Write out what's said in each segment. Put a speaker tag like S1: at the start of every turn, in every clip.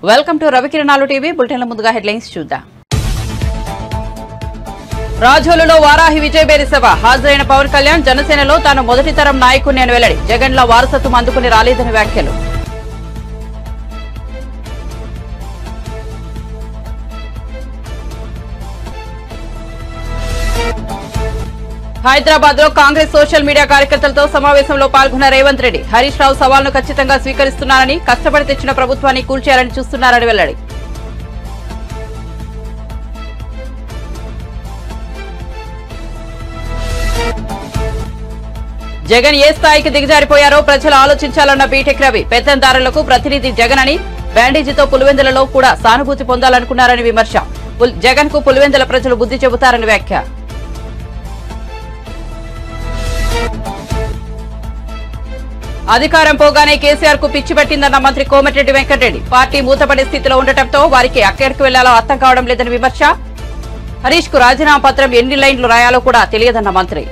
S1: Welcome to Ravikiranalu TV. బులెటిన్ల ముందుగా headlines చూద్దాం. రాజోలులో వారాహి విజయబేరి సభ హాజరైన పవన్ కళ్యాణ్ జనసేనలో తాను మొదటి తరం నాయకుడిని అని వెల్లడి. జగన్ లా వారసత్వం అందుకుని రాలేదని వ్యాఖ్యలు. హైదరాబాద్ లో కాంగ్రెస్ సోషల్ మీడియా కార్యకర్తలతో సమావేశంలో పాల్గొన్న రేవంత్ రెడ్డి హరీష్ రావు సవాల్ను ఖచ్చితంగా స్వీకరిస్తున్నారని, కష్టపడి తెచ్చిన ప్రభుత్వాన్ని కూల్చేయాలని చూస్తున్నారని వెల్లడి. జగన్ ఏ స్థాయికి దిగజారిపోయారో ప్రజలు ఆలోచించాలన్న బీటెక్ రవి. పెత్తందారులకు ప్రతినిధి జగన్ అని, బ్యాండేజీతో పులివెందులలో కూడా సానుభూతి పొందాలనుకున్నారని విమర్శ. జగన్ కు పులివెందుల ప్రజలు బుద్ధి చెబుతారని వ్యాఖ్య. అధికారం పోగానే కేసీఆర్ కు పిచ్చి పట్టిందన్న మంత్రి కోమటిరెడ్డి వెంకటరెడ్డి. పార్టీ మూతపడే స్థితిలో ఉండటంతో వారికి ఎక్కడికి వెళ్లాలో అర్థం కావడం లేదని విమర్శ. హరీష్ కు రాజీనామా పత్రం ఎన్ని లైన్లు రాయాలో కూడా తెలియదన్న మంత్రి.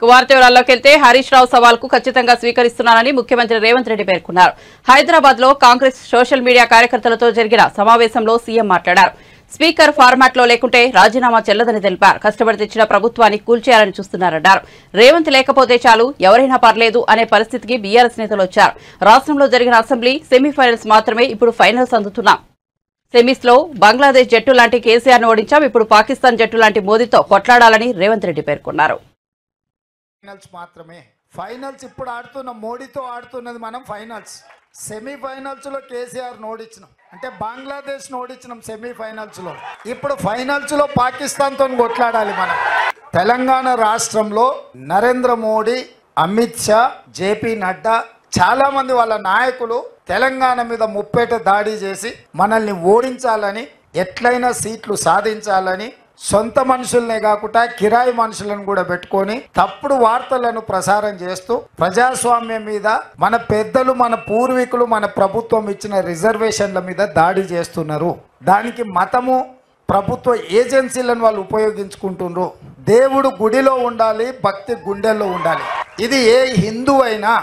S1: వార్త వివరాల్లోకి వెళ్తే హరీష్ రావు సవాల్ కు ఖచ్చితంగా స్వీకరిస్తున్నానని ముఖ్యమంత్రి రేవంత్ రెడ్డి పేర్కొన్నారు. హైదరాబాద్ లో కాంగ్రెస్ సోషల్ మీడియా కార్యకర్తలతో జరిగిన సమావేశంలో సీఎం మాట్లాడారు. స్పీకర్ ఫార్మాట్ లో లేకుంటే రాజీనామా చెల్లదని తెలిపారు. కష్టపడి తెచ్చిన ప్రభుత్వాన్ని కూల్చేయాలని చూస్తున్నారన్నారు. రేవంత్ లేకపోతే చాలు, ఎవరైనా పర్లేదు అనే పరిస్థితికి బీఆర్ఎస్ నేతలు వచ్చారు. రాష్ట్రంలో జరిగిన అసెంబ్లీ సెమీఫైనల్స్ మాత్రమే, ఇప్పుడు ఫైనల్స్ అందుతున్నాం. సెమీస్ లో బంగ్లాదేశ్ జట్టు లాంటి కేసీఆర్ ను ఓడించాం. ఇప్పుడు పాకిస్తాన్ జట్టు లాంటి మోదీతో కొట్లాడాలని రేవంత్ రెడ్డి పేర్కొన్నారు.
S2: ఫైనల్స్ ఇప్పుడు ఆడుతున్నాం, మోడీతో ఆడుతున్నది మనం ఫైనల్స్. సెమీఫైనల్స్ లో కేసీఆర్ ఓడించినాం, అంటే బంగ్లాదేశ్ ఓడించినాం సెమీఫైనల్స్ లో. ఇప్పుడు ఫైనల్స్ లో పాకిస్తాన్ తో కొట్లాడాలి మనం. తెలంగాణ రాష్ట్రంలో నరేంద్ర మోడీ, అమిత్ షా, జేపీ నడ్డా, చాలా మంది వాళ్ళ నాయకులు తెలంగాణ మీద ముప్పేట దాడి చేసి మనల్ని ఓడించాలని, ఎట్లయినా సీట్లు సాధించాలని, సొంత మనుషులనే కాకుండా కిరాయి మనుషులను కూడా పెట్టుకొని తప్పుడు వార్తలను ప్రసారం చేస్తూ ప్రజాస్వామ్యం మీద, మన పెద్దలు, మన పూర్వీకులు, మన ప్రభుత్వం ఇచ్చిన రిజర్వేషన్ల మీద దాడి చేస్తున్నారు. దానికి మతము, ప్రభుత్వ ఏజెన్సీలను వాళ్ళు ఉపయోగించుకుంటున్నారు. దేవుడు గుడిలో ఉండాలి, భక్తి గుండెల్లో ఉండాలి. ఇది ఏ హిందూ అయినా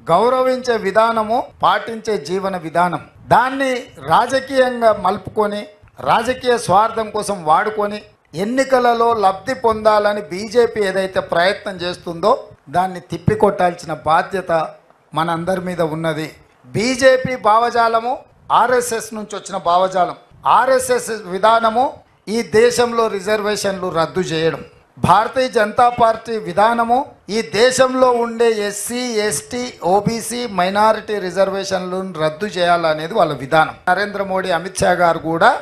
S2: గౌరవించే విధానము, పాటించే జీవన విధానం. దాన్ని రాజకీయంగా మలుపుకొని, రాజకీయ స్వార్థం కోసం వాడుకొని ఎన్నికలలో లబ్ధి పొందాలని బీజేపీ ఏదైతే ప్రయత్నం చేస్తుందో దాన్ని తిప్పికొట్టాల్సిన బాధ్యత మనందరి మీద ఉన్నది. బీజేపీ భావజాలము ఆర్ఎస్ఎస్ నుంచి వచ్చిన భావజాలం. ఆర్ఎస్ఎస్ విధానము ఈ దేశంలో రిజర్వేషన్లు రద్దు చేయడం. భారతీయ జనతా పార్టీ విధానము ఈ దేశంలో ఉండే ఎస్సీ, ఎస్టీ, ఓబీసీ, మైనారిటీ రిజర్వేషన్లను రద్దు చేయాలనేది వాళ్ళ విధానం. నరేంద్ర మోడీ, అమిత్ షా గారు కూడా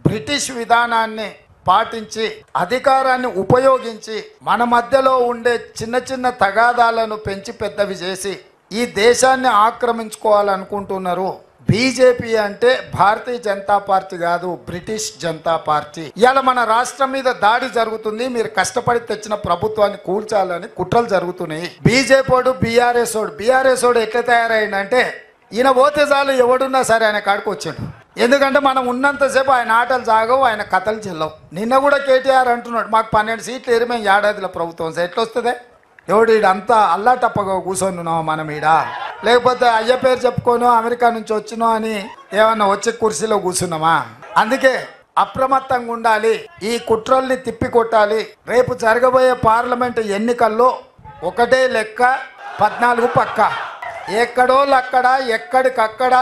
S2: బ్రిటిష్ విధానాన్ని పాటించి, అధికారాన్ని ఉపయోగించి మన మధ్యలో ఉండే చిన్న చిన్న తగాదాలను పెంచి పెద్దవి చేసి ఈ దేశాన్ని ఆక్రమించుకోవాలనుకుంటున్నారు. బీజేపీ అంటే భారతీయ జనతా పార్టీ కాదు, బ్రిటిష్ జనతా పార్టీ. ఇవాళ మన రాష్ట్రం మీద దాడి జరుగుతుంది. మీరు కష్టపడి తెచ్చిన ప్రభుత్వాన్ని కూల్చాలని కుట్రలు జరుగుతున్నాయి. బీజేపీ బీఆర్ఎస్ ఓడు ఎట్లా తయారైందంటే, ఈయన పోతే చాలు ఎవడున్నా సరే ఆయన కాడికి వచ్చాడు. ఎందుకంటే మనం ఉన్నంతసేపు ఆయన ఆటలు సాగవు, ఆయన కథలు చెల్లవు. నిన్న కూడా కేటీఆర్ అంటున్నాడు, మాకు 12 సీట్లు ఏరి మేము ఏడాదిలో ప్రభుత్వం ఎట్లా వస్తుంది? ఎవడు ఈడంతా అల్లాటప్పగా కూర్చొని మనం ఈడ, లేకపోతే అయ్య పేరు చెప్పుకోను అమెరికా నుంచి వచ్చినో అని ఏమన్నా వచ్చి కుర్చీలో కూర్చున్నామా? అందుకే అప్రమత్తంగా ఉండాలి, ఈ కుట్రల్ని తిప్పికొట్టాలి. రేపు జరగబోయే పార్లమెంటు ఎన్నికల్లో ఒకటే లెక్క, 14 పక్క. ఎక్కడోళ్ళక్కడ, ఎక్కడికక్కడ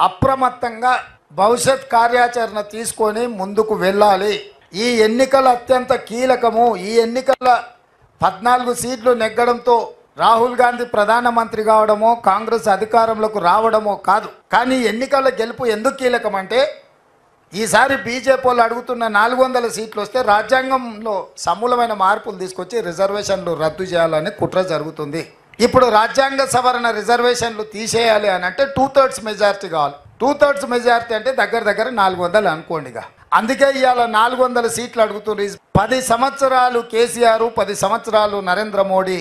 S2: అప్రమత్తంగా భవిష్యత్ కార్యాచరణ తీసుకొని ముందుకు వెళ్ళాలి. ఈ ఎన్నికలు అత్యంత కీలకము. ఈ ఎన్నికల 14 సీట్లు నెగ్గడంతో రాహుల్ గాంధీ ప్రధానమంత్రి కావడమో, కాంగ్రెస్ అధికారంలోకి రావడమో కాదు. కానీ ఎన్నికల గెలుపు ఎందుకు కీలకం అంటే, ఈసారి బీజేపీ వాళ్ళు అడుగుతున్న 400 సీట్లు వస్తే రాజ్యాంగంలో సమూలమైన మార్పులు తీసుకొచ్చి రిజర్వేషన్లు రద్దు చేయాలని కుట్ర జరుగుతుంది. ఇప్పుడు రాజ్యాంగ సవరణ రిజర్వేషన్లు తీసేయాలి అని అంటే 2/3 మెజారిటీ కావాలి. 2/3 మెజారిటీ అంటే దగ్గర 400 అనుకోండిగా. అందుకే ఇవాళ 400 సీట్లు అడుగుతున్నారు. 10 సంవత్సరాలు కేసీఆర్, 10 సంవత్సరాలు నరేంద్ర మోడీ,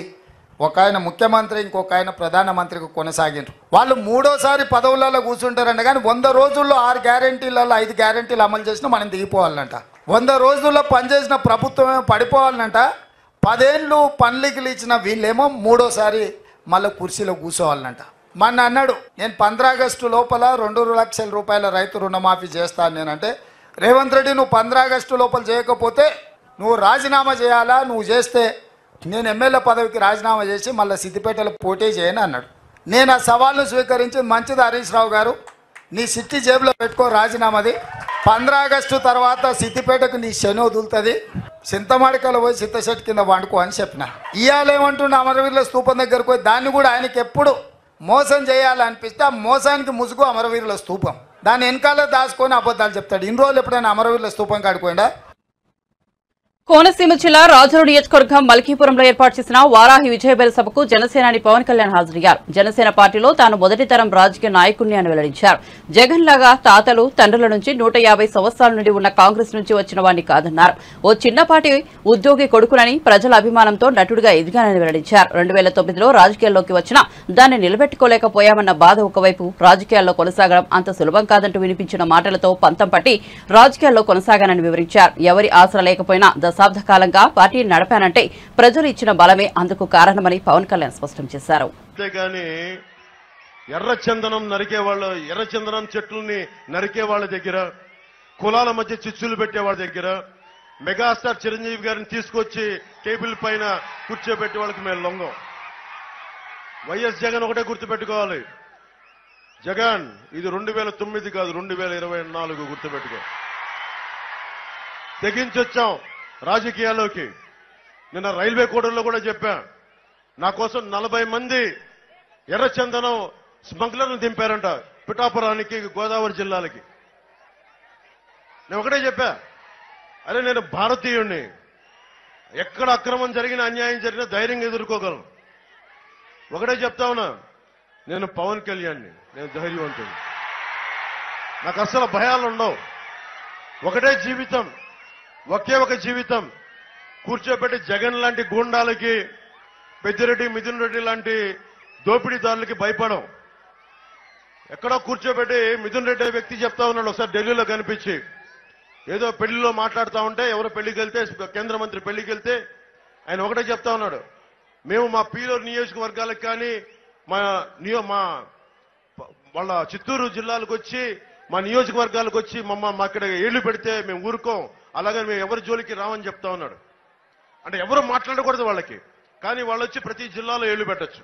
S2: ఒక ఆయన ముఖ్యమంత్రి, ఇంకొక ఆయన ప్రధానమంత్రిగా కొనసాగిండ్రు. వాళ్ళు మూడోసారి పదవులలో కూర్చుంటారంట. కానీ 100 రోజుల్లో 6 గ్యారెంటీలలో 5 గ్యారెంటీలు అమలు చేసినా మనం దిగిపోవాలంట. 100 రోజుల్లో పనిచేసిన ప్రభుత్వమే పడిపోవాలంట. 10 ఏళ్ళు పనులకి ఇచ్చిన వీళ్ళేమో మూడోసారి మళ్ళీ కుర్చీలో కూర్చోవాలనంట. మొన్న అన్నాడు నేను 15 ఆగస్టు లోపల 2 లక్షల రూపాయల రైతు రుణమాఫీ చేస్తాను. నేనంటే రేవంత్ రెడ్డి నువ్వు 15 ఆగస్టు లోపల చేయకపోతే నువ్వు రాజీనామా చేయాలా, నువ్వు చేస్తే నేను ఎమ్మెల్యే పదవికి రాజీనామా చేసి మళ్ళీ సిద్దిపేటలో పోటీ చేయను అన్నాడు. నేను ఆ సవాల్ను స్వీకరించి మంచిది హరీష్ రావు గారు నీ సిట్టి జేబులో పెట్టుకో రాజీనామాది, 15 ఆగస్టు తర్వాత సిద్దిపేటకు నీ శని వదులుతుంది, చింతమాడికలో పోయి సిద్ధశెట్టి కింద వండుకో అని చెప్పిన. ఇవాళ ఏమంటుండే అమరవీరుల స్తూపం దగ్గరకు పోయి దాన్ని కూడా ఆయనకి ఎప్పుడు మోసం చేయాలనిపిస్తే ఆ మోసానికి ముసుగు అమరవీరుల స్తూపం, దాని వెనకాల దాచుకొని అబద్ధాలు చెప్తాడు. ఇన్ని రోజులు ఎప్పుడైనా అమరవీరుల స్తూపం కాడిపోయిందా?
S1: కోనసీమ జిల్లా రాజుల నియోజకవర్గం మల్కీపురంలో ఏర్పాటు చేసిన వారాహి విజయబేల సభకు జనసేనాని పవన్ కళ్యాణ్ హాజరయ్యారు. జనసేన పార్టీలో తాను మొదటి తరం రాజకీయ నాయకుడిని అని వెల్లడించారు. జగన్ లాగా తాతలు తండ్రుల నుంచి 150 సంవత్సరాల నుండి ఉన్న కాంగ్రెస్ నుంచి వచ్చిన వాడిని కాదన్నారు. ఓ చిన్నపాటి ఉద్యోగి కొడుకునని ప్రజల అభిమానంతో నటుడిగా ఎదిగానని వెల్లడించారు. 2009లో రాజకీయాల్లోకి వచ్చినా దాన్ని నిలబెట్టుకోలేకపోయామన్న బాధ ఒకవైపు, రాజకీయాల్లో కొనసాగడం అంత సులభం కాదంటూ వినిపించిన మాటలతో పంతం పట్టి రాజకీయాల్లో కొనసాగానని వివరించారు. ఎవరి ఆసరా లేకపోయినా దశాబ్ద కాలంగా పార్టీని నడిపానంటే ప్రజలు ఇచ్చిన బలమే అందుకు కారణమని పవన్ కళ్యాణ్ స్పష్టం చేశారు.
S3: అంతేగాని ఎర్రచందనం నరికేవాళ్ళు, ఎర్రచందనం చెట్లని నరికే వాళ్ళ దగ్గర, కులాల మధ్య చిచ్చులు పెట్టే వాళ్ళ దగ్గర, మెగాస్టార్ చిరంజీవి గారిని తీసుకొచ్చి టేబుల్ పైన కూర్చోబెట్టే వాళ్ళకి మేము లొంగం. వైఎస్ జగన్ ఒకటే గుర్తుపెట్టుకోవాలి, జగన్ ఇది 2009 కాదు 2024 గుర్తుపెట్టుకో. తెగించొచ్చాం రాజకీయాల్లోకి. నిన్న రైల్వే కోడల్లో కూడా చెప్పా, నా కోసం 40 మంది ఎర్రచందనం స్మగ్లర్లు దింపారంట పిఠాపురానికి, గోదావరి జిల్లాలకి. నేను ఒకటే చెప్పా, అరే నేను భారతీయుణ్ణి, ఎక్కడ అక్రమం జరిగినా అన్యాయం జరిగినా ధైర్యంగా ఎదుర్కోగలను. ఒకటే చెప్తా ఉన్నా, నేను పవన్ కళ్యాణ్ని, నేను ధైర్యవంతుని, నాకు అసలు భయాలు ఉండవు. ఒకటే జీవితం, ఒకే ఒక జీవితం. కూర్చోబెట్టి జగన్ లాంటి గూండాలకి, పెద్దిరెడ్డి మిథున్ రెడ్డి లాంటి దోపిడీదారులకి భయపడం. ఎక్కడో కూర్చోబెట్టి మిథున్ రెడ్డి వ్యక్తి చెప్తా ఉన్నాడు, ఒకసారి ఢిల్లీలో కనిపించి ఏదో పెళ్లిలో మాట్లాడుతూ ఉంటే, ఎవరో పెళ్లికి వెళ్తే, కేంద్ర మంత్రి పెళ్లికి వెళ్తే ఆయన ఒకటే చెప్తా ఉన్నాడు, మేము మా పీలూరు నియోజకవర్గాలకు కానీ మా వాళ్ళ చిత్తూరు జిల్లాలకు వచ్చి మా నియోజకవర్గాలకు వచ్చి మా అక్కడ ఏళ్లు పెడితే మేము ఊరుకోం, అలాగని మేము ఎవరి జోలికి రామని చెప్తా ఉన్నాడు. అంటే ఎవరు మాట్లాడకూడదు వాళ్ళకి, కానీ వాళ్ళు వచ్చి ప్రతి జిల్లాలో ఏళ్లు పెట్టచ్చు.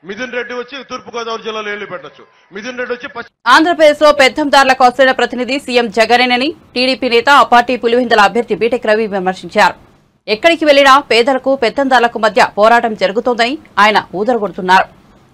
S3: మిథున్ రెడ్డి వచ్చి తూర్పుగోదావరి జిల్లాలో ఏళ్లు పెట్టచ్చు. మిథున్ రెడ్డి వచ్చి
S1: ఆంధ్రప్రదేశ్ లో పెత్తందారులకు వస్తున్న ప్రతినిధి సీఎం జగనేనని టీడీపీ నేత ఆ పార్టీ పులివెందుల అభ్యర్థి బీటెక్ రవి విమర్శించారు. ఎక్కడికి వెళ్లినా పేదలకు పెత్తందారులకు మధ్య పోరాటం జరుగుతోందని ఆయన ఊదరగొడుతున్నారు.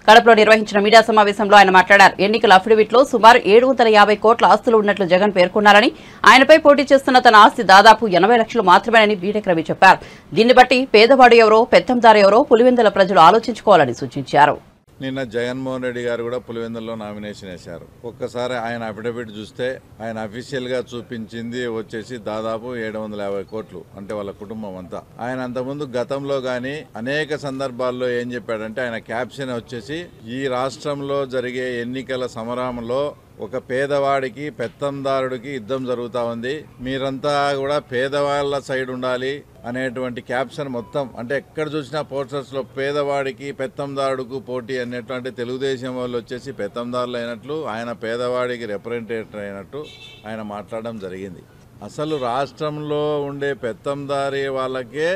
S1: కడపలో నిర్వహించిన మీడియా సమావేశంలో ఆయన మాట్లాడారు. ఎన్నికల అఫిడవిట్లో సుమారు 750 కోట్ల ఆస్తులు ఉన్నట్లు జగన్ పేర్కొన్నారని, ఆయనపై పోటీ చేస్తున్న తన ఆస్తి దాదాపు 80 లక్షలు మాత్రమేనని బీటెక్ రవి చెప్పారు. దీన్ని బట్టి పేదవాడు ఎవరో పెత్తందారు ఎవరో పులివెందుల ప్రజలు ఆలోచించుకోవాలని సూచించారు.
S4: నిన్న జగన్మోహన్ రెడ్డి గారు కూడా పులివెందుల్లో నామినేషన్ వేశారు. ఒక్కసారి ఆయన అఫిడవిట్ చూస్తే ఆయన అఫీషియల్ గా చూపించింది వచ్చేసి దాదాపు 750 కోట్లు, అంటే వాళ్ళ కుటుంబం అంతా. ఆయన అంతకుముందు గతంలో గాని అనేక సందర్భాల్లో ఏం చెప్పాడంటే, ఆయన క్యాప్షన్ వచ్చేసి ఈ రాష్ట్రంలో జరిగే ఎన్నికల సమరంలో ఒక పేదవాడికి పెత్తందారుడికి యుద్ధం జరుగుతా ఉంది, మీరంతా కూడా పేదవాళ్ల సైడ్ ఉండాలి అనేటువంటి క్యాప్షన్ మొత్తం, అంటే ఎక్కడ చూసినా పోస్టర్స్ లో పేదవాడికి పెత్తందారుడుకు పోటీ అన్నట్టు, అంటే తెలుగుదేశం వాళ్ళు వచ్చేసి పెత్తందారులు అయినట్లు, ఆయన పేదవాడికి రిప్రజెంటేటివ్ అయినట్టు ఆయన మాట్లాడడం జరిగింది. అసలు రాష్ట్రంలో ఉండే పెత్తందారి వాళ్ళకే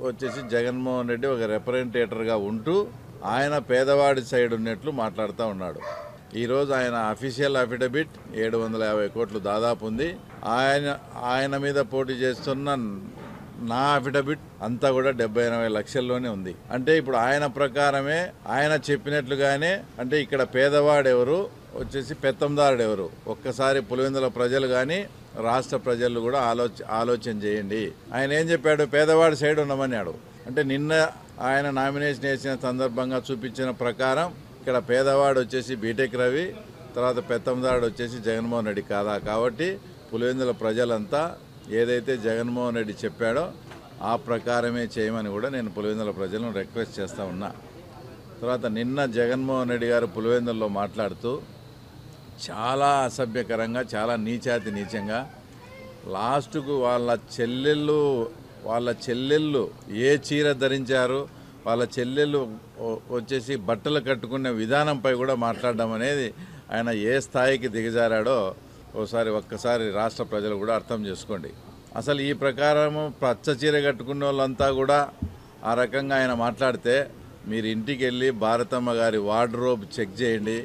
S4: వచ్చేసి జగన్మోహన్ రెడ్డి ఒక రిప్రజెంటేటర్గా ఉంటూ ఆయన పేదవాడి సైడ్ ఉన్నట్లు మాట్లాడుతూ ఉన్నాడు. ఈరోజు ఆయన అఫీషియల్ అఫిడవిట్ 750 కోట్లు దాదాపు ఉంది. ఆయన మీద పోటీ చేస్తున్న నా అఫిడవిట్ అంతా కూడా 70-80 లక్షల్లోనే ఉంది. అంటే ఇప్పుడు ఆయన ప్రకారమే, ఆయన చెప్పినట్లుగానే, అంటే ఇక్కడ పేదవాడెవరు వచ్చేసి పెత్తందారుడు ఎవరు, ఒక్కసారి పులివెందుల ప్రజలు కానీ రాష్ట్ర ప్రజలు కూడా ఆలోచన చేయండి. ఆయన ఏం చెప్పాడు, పేదవాడి సైడ్ ఉండమన్నాడు. అంటే నిన్న ఆయన నామినేషన్ వేసిన సందర్భంగా చూపించిన ప్రకారం ఇక్కడ పేదవాడు వచ్చేసి బీటెక్ రవి, తర్వాత పెత్తందారుడు వచ్చేసి జగన్మోహన్ రెడ్డి కాదా. కాబట్టి పులివెందుల ప్రజలంతా ఏదైతే జగన్మోహన్ రెడ్డి చెప్పాడో ఆ ప్రకారమే చేయమని కూడా నేను పులివెందుల ప్రజలను రిక్వెస్ట్ చేస్తూ ఉన్నా. తర్వాత నిన్న జగన్మోహన్ రెడ్డి గారు పులివెందుల్లో మాట్లాడుతూ చాలా అసభ్యకరంగా, చాలా నీచంగా, లాస్ట్కు వాళ్ళ చెల్లెళ్ళు ఏ చీర ధరించారు, వాళ్ళ చెల్లెళ్ళు వచ్చేసి బట్టలు కట్టుకునే విధానంపై కూడా మాట్లాడడం అనేది ఆయన ఏ స్థాయికి దిగజారాడో ఒక్కసారి రాష్ట్ర ప్రజలు కూడా అర్థం చేసుకోండి. అసలు ఈ ప్రకారము పచ్చ చీర కట్టుకున్న వాళ్ళంతా కూడా ఆ రకంగా ఆయన మాట్లాడితే మీరు ఇంటికి వెళ్ళి భారతమ్మ గారి వార్డ్రోబ్ చెక్ చేయండి.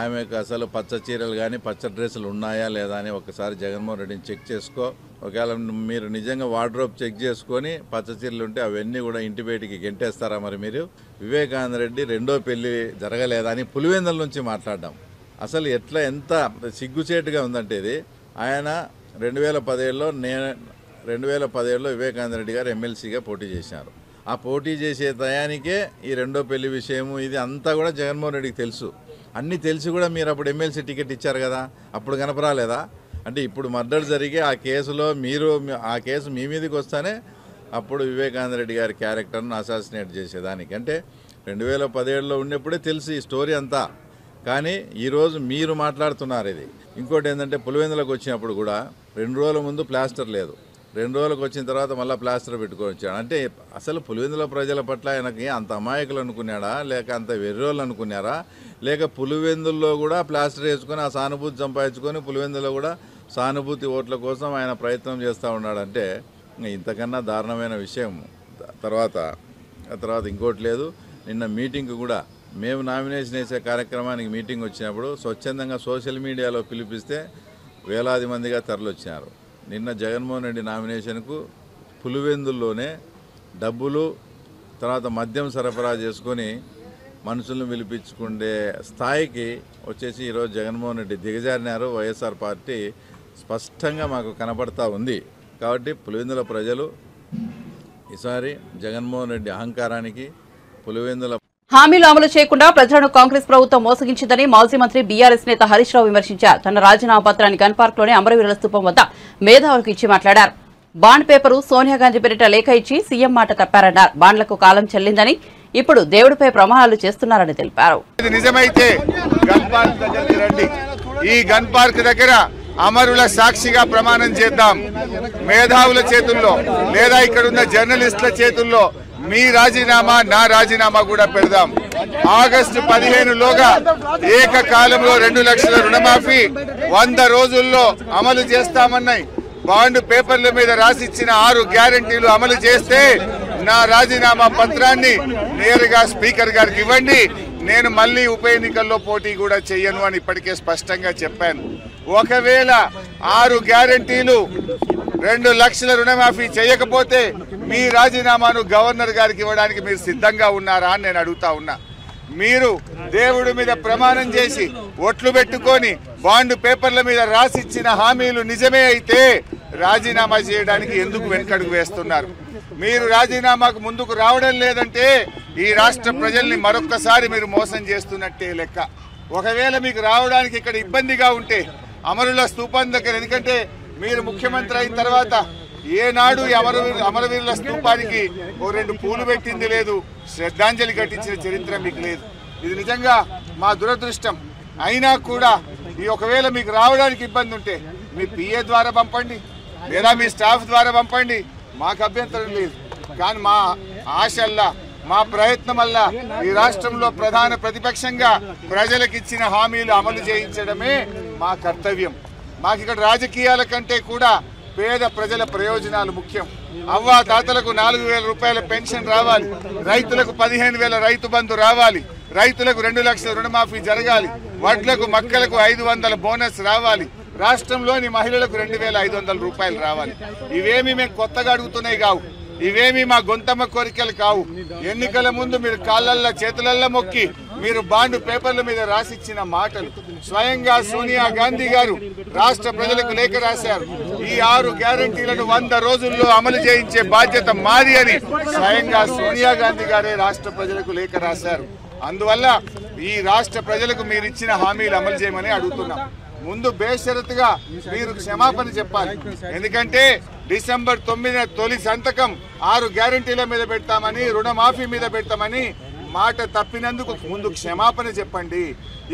S4: ఆమెకు అసలు పచ్చ చీరలు కానీ పచ్చ డ్రెస్సులు ఉన్నాయా లేదా అని ఒకసారి జగన్మోహన్ రెడ్డిని చెక్ చేసుకో. ఒకవేళ మీరు నిజంగా వార్డ్రోబ్ చెక్ చేసుకొని పచ్చ చీరలు ఉంటే అవన్నీ కూడా ఇంటి బయటికి గెంటేస్తారా? మరి మీరు వివేకానంద రెడ్డి రెండో పెళ్లి జరగలేదా అని పులివెందుల నుంచి మాట్లాడడం అసలు ఎంత సిగ్గుచేటుగా ఉందంటే ఇది. ఆయన 2017లో వివేకానంద రెడ్డి గారు ఎమ్మెల్సీగా పోటీ చేశారు. ఆ పోటీ చేసే టయానికే ఈ రెండో పెళ్లి విషయము ఇది అంతా కూడా జగన్మోహన్ రెడ్డికి తెలుసు. అన్నీ తెలిసి కూడా మీరు అప్పుడు ఎమ్మెల్సీ టికెట్ ఇచ్చారు కదా, అప్పుడు కనపరాలేదా? అంటే ఇప్పుడు మర్డర్ జరిగి ఆ కేసులో ఆ కేసు మీ మీదకి వస్తానే అప్పుడు వివేకానంద రెడ్డి గారి క్యారెక్టర్ను అసాసినేట్ చేసేదానికి అంటే 2017లో ఉన్నప్పుడే తెలిసి ఈ స్టోరీ అంతా. కానీ ఈరోజు మీరు మాట్లాడుతున్నారు ఇది. ఇంకోటి ఏంటంటే పులివెందులకు వచ్చినప్పుడు కూడా 2 రోజుల ముందు ప్లాస్టర్ లేదు, 2 రోజులకు వచ్చిన తర్వాత మళ్ళీ ప్లాస్టర్ పెట్టుకొని వచ్చాడు. అంటే అసలు పులివెందుల ప్రజల పట్ల ఆయనకి అంత అమాయకులు అనుకున్నాడా, లేక అంత వెర్రోళ్ళు అనుకున్నారా, లేక పులివెందుల్లో కూడా ప్లాస్టర్ వేసుకొని ఆ సానుభూతి సంపాదించుకొని పులివెందులో కూడా సానుభూతి ఓట్ల కోసం ఆయన ప్రయత్నం చేస్తూ ఉన్నాడంటే ఇంతకన్నా దారుణమైన విషయం. తర్వాత ఇంకోటి లేదు. నిన్న మీటింగ్ కూడా మేము నామినేషన్ వేసే కార్యక్రమానికి మీటింగ్ వచ్చినప్పుడు స్వచ్ఛందంగా సోషల్ మీడియాలో పిలిపిస్తే వేలాది మందిగా తరలివచ్చినారు. నిన్న జగన్మోహన్ రెడ్డి నామినేషన్కు పులివెందుల్లోనే డబ్బులు తర్వాత మద్యం సరఫరా చేసుకొని మనుషులను పిలిపించుకునే స్థాయికి వచ్చేసి ఈరోజు జగన్మోహన్ రెడ్డి దిగజారినారు. వైఎస్ఆర్ పార్టీ స్పష్టంగా మాకు కనపడతా ఉంది. కాబట్టి పులివెందుల ప్రజలు ఈసారి జగన్మోహన్ రెడ్డి అహంకారానికి పులివెందుల
S1: హామీలు అమలు చేయకుండా ప్రజలను కాంగ్రెస్ ప్రభుత్వం మోసగించిందని మాజీ మంత్రి బీఆర్ఎస్ నేత హరీష్ రావు విమర్శించారు. తన రాజీనామా పత్రాన్ని గన్ పార్క్లోని అమరవీరుల స్తూపం వద్ద మేధావులకు ఇచ్చి మాట్లాడారు. బాండ్ పేపరు సోనియా గాంధీ పేరిట లేఖ ఇచ్చి సీఎం మాట తప్పారన్నారు. బాండ్లకు కాలం చెల్లిందని ఇప్పుడు దేవుడిపై ప్రమాణాలు చేస్తున్నారని తెలిపారు.
S5: నిజమైతే గన్ పార్క్ దగ్గరికి రండి. ఈ గన్ పార్క్ దగ్గర అమరుల సాక్షిగా ప్రమాణం చేద్దాం. మేధావుల చేతుల్లో లేదా ఇక్కడున్న జర్నలిస్టుల చేతుల్లో మీ రాజీనామా నా రాజీనామా కూడా పెడదాం. ఆగస్టు 15లోగా ఏకకాలంలో 2 లక్షల రుణమాఫీ 100 రోజుల్లో అమలు చేస్తామన్నాయి. బాండ్ పేపర్ల మీద రాసిచ్చిన 6 గ్యారంటీలు అమలు చేస్తే నా రాజీనామా పత్రాన్ని నేరుగా స్పీకర్ గారికి ఇవ్వండి. నేను మళ్ళీ ఉప ఎన్నికల్లో పోటీ కూడా చెయ్యను అని ఇప్పటికే స్పష్టంగా చెప్పాను. ఒకవేళ 6 గ్యారంటీలు 2 లక్షల రుణమాఫీ చేయకపోతే మీ రాజీనామాను గవర్నర్ గారికి ఇవ్వడానికి మీరు సిద్ధంగా ఉన్నారా అని నేను అడుగుతా ఉన్నా. మీరు దేవుడి మీద ప్రమాణం చేసి ఒట్లు పెట్టుకొని బాండ్ పేపర్ల మీద రాసిచ్చిన హామీలు నిజమే అయితే రాజీనామా చేయడానికి ఎందుకు వెనకడుగు వేస్తున్నారు? మీరు రాజీనామాకు ముందుకు రావడం లేదంటే ఈ రాష్ట్ర ప్రజల్ని మరొక్కసారి మీరు మోసం చేస్తున్నట్టే లెక్క. ఒకవేళ మీకు రావడానికి ఇక్కడ ఇబ్బందిగా ఉంటే అమరుల స్తూపం దగ్గర, ఎందుకంటే మీరు ముఖ్యమంత్రి అయిన తర్వాత ఏనాడు అమరవీరుల స్తూపానికి 2 పూలు పెట్టింది లేదు, శ్రద్ధాంజలి ఘటించిన చరిత్ర మీకు లేదు. ఇది నిజంగా మా దురదృష్టం. అయినా కూడా ఈ ఒకవేళ మీకు రావడానికి ఇబ్బంది ఉంటే మీ పిఏ ద్వారా పంపండి లేదా మీ స్టాఫ్ ద్వారా పంపండి, మాకు అభ్యంతరం లేదు. కానీ మా ఆశల్లా మా ప్రయత్నం వల్ల ఈ రాష్ట్రంలో ప్రధాన ప్రతిపక్షంగా ప్రజలకు ఇచ్చిన హామీలు అమలు చేయించడమే మా కర్తవ్యం. మాకు ఇక్కడ రాజకీయాల కంటే కూడా పేద ప్రజల ప్రయోజనాలు ముఖ్యం. అవ్వా తాతలకు 4,000 రూపాయల పెన్షన్ రావాలి, రైతులకు 15,000 రైతు బంధు రావాలి, రైతులకు 2 లక్షల రుణమాఫీ జరగాలి, వడ్లకు మక్కలకు 500 బోనస్ రావాలి, రాష్ట్రంలోని మహిళలకు 2,500 రూపాయలు రావాలి. ఇవేమి మేము కొత్తగా అడుగుతున్నాయి కావు, ఇవేమి మా గొంతమ్మ కోరికలు కావు. ఎన్నికల ముందు మీరు కాళ్ళల్లో చేతులల్లో మొక్కి మీరు బాండ్ పేపర్ల మీద రాసిచ్చిన మాటలు. స్వయంగా సోనియా గాంధీ గారు రాష్ట్ర ప్రజలకు లేఖ రాశారు. ఈ 6 గ్యారంటీలను 100 రోజుల్లో అమలు చేయించే బాధ్యత మాది అని స్వయంగా సోనియా గాంధీ గారే రాష్ట్ర ప్రజలకు లేఖ రాశారు. అందువల్ల ఈ రాష్ట్ర ప్రజలకు మీరు ఇచ్చిన హామీలు అమలు చేయమని అడుగుతున్నాం. ముందు బేషరతుగా మీరు క్షమాపణ చెప్పాలి. ఎందుకంటే డిసెంబర్ 9న తొలి సంతకం 6 గ్యారంటీల మీద పెడతామని, రుణమాఫీ మీద పెడతామని మాట తప్పినందుకు ముందు క్షమాపణ చెప్పండి.